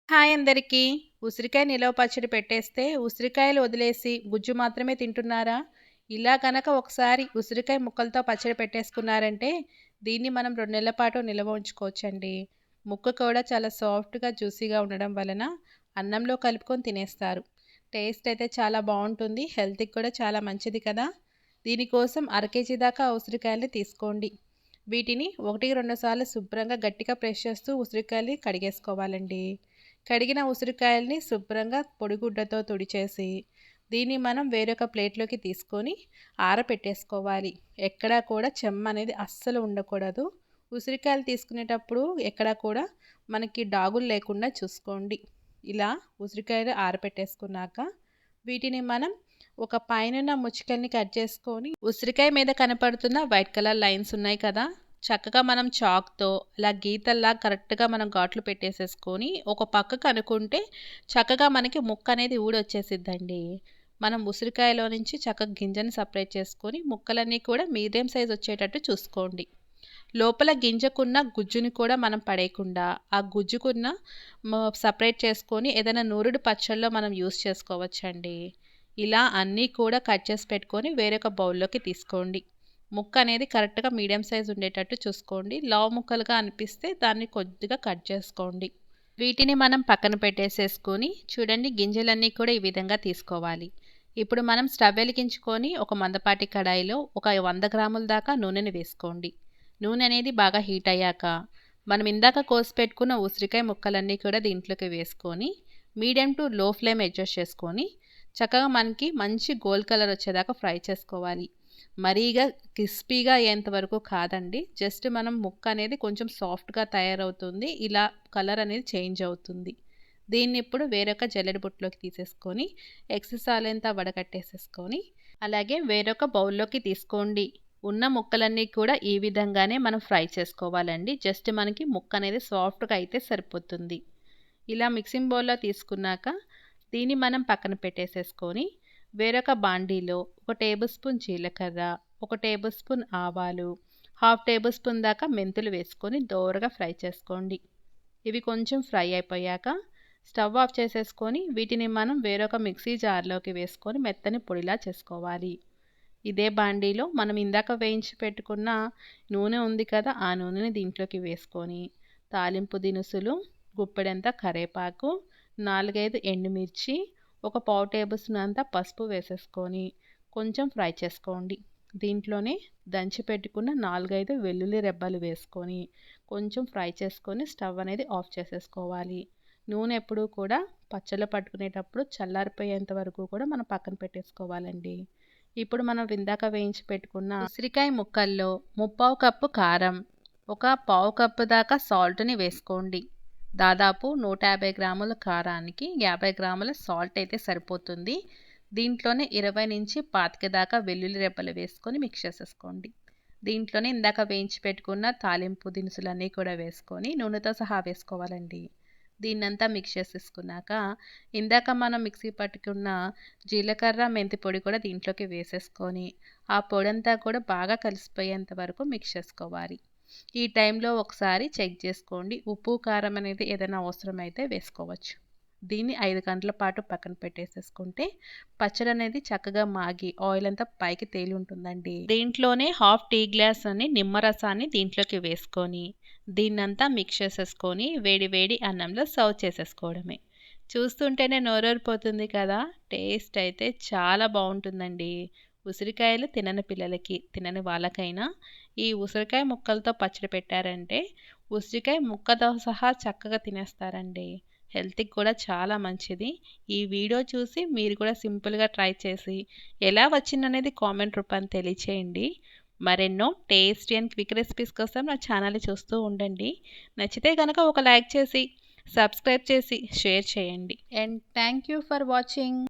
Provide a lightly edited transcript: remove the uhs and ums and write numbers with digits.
Hi అందరికీ. ఉసిరికాయ నిలవ పచ్చడి పెట్టేస్తే ఉసిరికాయలు వదిలేసి గుజ్జు మాత్రమే తింటున్నారా? ఇలా గనక ఒకసారి ఉసిరికాయ ముక్కలతో పచ్చడి పెట్టేసుకున్నారంటే దీన్ని మనం 2 నెలల పాటు నిల్వ ఉంచుకోవచ్చండి. ముక్క కూడా చాలా సాఫ్ట్‌గా, జ్యూసీగా ఉండడం వలన అన్నంలో కలుపుకొని తినేస్తారు. టేస్ట్ అయితే చాలా బావుంటుంది. హెల్త్‌కి కూడా చాలా మంచిది కదా! దీనికోసం అర కేజీ దాకా ఉసిరికాయలని తీసుకోండి. వీటిని 1, 2 సార్లు శుభ్రంగా గట్టిగా ప్రెస్ చేస్తూ ఉసిరికాయలని కడిగేసుకోవాలండి. కడిగిన ఉసిరికాయల్ని శుభ్రంగా పొడిగుడ్డతో తుడిచేసి దీన్ని మనం వేరొక ప్లేట్లోకి తీసుకొని ఆరపెట్టేసుకోవాలి. ఎక్కడా కూడా చెమ్మ అనేది అస్సలు ఉండకూడదు. ఉసిరికాయలు తీసుకునేటప్పుడు ఎక్కడా కూడా మనకి డాగులు లేకుండా చూసుకోండి. ఇలా ఉసిరికాయలు ఆరపెట్టేసుకున్నాక వీటిని మనం ఒక పైనున్న ముచ్చుకల్ని కట్ చేసుకొని ఉసిరికాయ మీద కనపడుతున్న వైట్ కలర్ లైన్స్ ఉన్నాయి కదా, చక్కగా మనం చాక్‌తో ఇలా గీతల్లా కరెక్ట్‌గా మనం ఘాట్లు పెట్టేసేసుకొని ఒక పక్కకు అనుకుంటే చక్కగా మనకి ముక్క అనేది ఊడొచ్చేసిద్దండి. మనం ఉసిరికాయలో నుంచి చక్కగా గింజని సపరేట్ చేసుకొని ముక్కలన్నీ కూడా మీడియం సైజ్ వచ్చేటట్టు చూసుకోండి. లోపల గింజకున్న గుజ్జుని కూడా మనం పడేయకుండా ఆ గుజ్జుకున్న సపరేట్ చేసుకొని ఏదైనా నూరుడు పచ్చళ్ళలో మనం యూస్ చేసుకోవచ్చండి. ఇలా అన్నీ కూడా కట్ చేసి పెట్టుకొని వేరొక బౌల్లోకి తీసుకోండి. ముక్క అనేది కరెక్ట్‌గా మీడియం సైజ్ ఉండేటట్టు చూసుకోండి. లావు ముక్కలుగా అనిపిస్తే దాన్ని కొద్దిగా కట్ చేసుకోండి. వీటిని మనం పక్కన పెట్టేసేసుకొని చూడండి, గింజలన్నీ కూడా ఈ విధంగా తీసుకోవాలి. ఇప్పుడు మనం స్టవ్ వెలిగించుకొని ఒక మందపాటి కడాయిలో ఒక 100 గ్రాముల దాకా నూనెని వేసుకోండి. నూనె అనేది బాగా హీట్ అయ్యాక మనం ఇందాక కోసి పెట్టుకున్న ఉసిరికాయ ముక్కలన్నీ కూడా దీంట్లోకి వేసుకొని మీడియం టు లో ఫ్లేమ్ అడ్జస్ట్ చేసుకొని చక్కగా మనకి మంచి గోల్డ్ కలర్ వచ్చేదాకా ఫ్రై చేసుకోవాలి. మరీగా క్రిస్పీగా అయ్యేంత వరకు కాదండి. జస్ట్ మనం ముక్క అనేది కొంచెం సాఫ్ట్‌గా తయారవుతుంది. ఇలా కలర్ అనేది చేంజ్ అవుతుంది. దీన్ని ఇప్పుడు వేరొక జల్లెడ బుట్టలోకి తీసేసుకొని ఎక్సెస్ ఆయిల్ అంతా వడకట్టేసేసుకొని అలాగే వేరొక బౌల్లోకి తీసుకోండి. ఉన్న ముక్కలన్నీ కూడా ఈ విధంగానే మనం ఫ్రై చేసుకోవాలండి. జస్ట్ మనకి ముక్క అనేది సాఫ్ట్‌గా అయితే సరిపోతుంది. ఇలా మిక్సింగ్ బౌల్‌లో తీసుకున్నాక దీన్ని మనం పక్కన పెట్టేసేసుకొని వేరొక బాండీలో ఒక టేబుల్ స్పూన్ జీలకర్ర, ఒక టేబుల్ స్పూన్ ఆవాలు, హాఫ్ టేబుల్ స్పూన్ దాకా మెంతులు వేసుకొని దోరగా ఫ్రై చేసుకోండి. ఇవి కొంచెం ఫ్రై అయిపోయాక స్టవ్ ఆఫ్ చేసేసుకొని వీటిని మనం వేరొక మిక్సీ జార్లోకి వేసుకొని మెత్తని పొడిలా చేసుకోవాలి. ఇదే బాండీలో మనం ఇందాక వేయించి పెట్టుకున్న నూనె ఉంది కదా, ఆ నూనెని దీంట్లోకి వేసుకొని తాలింపు దినుసులు, గుప్పెడంత కరేపాకు, 4, 5 ఎండుమిర్చి, ఒక పావు టేబుల్ స్పూన్ అంతా పసుపు వేసేసుకొని కొంచెం ఫ్రై చేసుకోండి. దీంట్లోనే దంచి పెట్టుకున్న 4, 5 వెల్లుల్లి రెబ్బలు వేసుకొని కొంచెం ఫ్రై చేసుకొని స్టవ్ అనేది ఆఫ్ చేసేసుకోవాలి. నూనె ఎప్పుడూ కూడా పచ్చళ్ళు పట్టుకునేటప్పుడు చల్లారిపోయేంత వరకు కూడా మనం పక్కన పెట్టేసుకోవాలండి. ఇప్పుడు మనం ఇందాక వేయించి పెట్టుకున్న ఉసిరికాయ ముక్కల్లో 3/4 కప్పు కారం, ఒక పావు కప్పు దాకా సాల్ట్‌ని వేసుకోండి. దాదాపు 150 గ్రాముల కారానికి 50 గ్రాముల సాల్ట్ అయితే సరిపోతుంది. దీంట్లోనే 20-25 దాకా వెల్లుల్లి రెబ్బలు వేసుకొని మిక్స్ చేసేసుకోండి. దీంట్లోనే ఇందాక వేయించి పెట్టుకున్న తాలింపు దినుసులన్నీ కూడా వేసుకొని నూనెతో సహా వేసుకోవాలండి. దీన్నంతా మిక్స్ చేసేసుకున్నాక ఇందాక మనం మిక్సీ పట్టుకున్న జీలకర్ర, మెంతి పొడి కూడా దీంట్లోకి వేసేసుకొని ఆ పొడంతా కూడా బాగా కలిసిపోయేంత వరకు మిక్స్ చేసుకోవాలి. ఈ టైంలో ఒకసారి చెక్ చేసుకోండి. ఉప్పు, కారం అనేది ఏదైనా అవసరమైతే వేసుకోవచ్చు. దీన్ని 5 గంటల పాటు పక్కన పెట్టేసేసుకుంటే పచ్చడి అనేది చక్కగా మాగి ఆయిల్ అంతా పైకి తేలి ఉంటుందండి. దీంట్లోనే హాఫ్ టీ గ్లాస్ అని నిమ్మరసాన్ని దీంట్లోకి వేసుకొని దీన్నంతా మిక్స్ చేసేసుకొని వేడి వేడి అన్నంలో సర్వ్ చేసేసుకోవడమే. చూస్తుంటేనే నోరూరిపోతుంది కదా! టేస్ట్ అయితే చాలా బావుంటుందండి. ఉసిరికాయలు తినని పిల్లలకి, తినని వాళ్ళకైనా ఈ ఉసిరికాయ ముక్కలతో పచ్చడి పెట్టారంటే ఉసిరికాయ ముక్కతో సహా చక్కగా తినేస్తారండి. హెల్త్‌కి కూడా చాలా మంచిది. ఈ వీడియో చూసి మీరు కూడా సింపుల్‌గా ట్రై చేసి ఎలా వచ్చిందనేది కామెంట్ రూపాన తెలియచేయండి. మరెన్నో టేస్టీ అండ్ క్విక్ రెసిపీస్ కోసం నా ఛానల్‌ని చూస్తూ ఉండండి. నచ్చితే గనక ఒక లైక్ చేసి, సబ్స్క్రైబ్ చేసి, షేర్ చేయండి. And thank you for watching.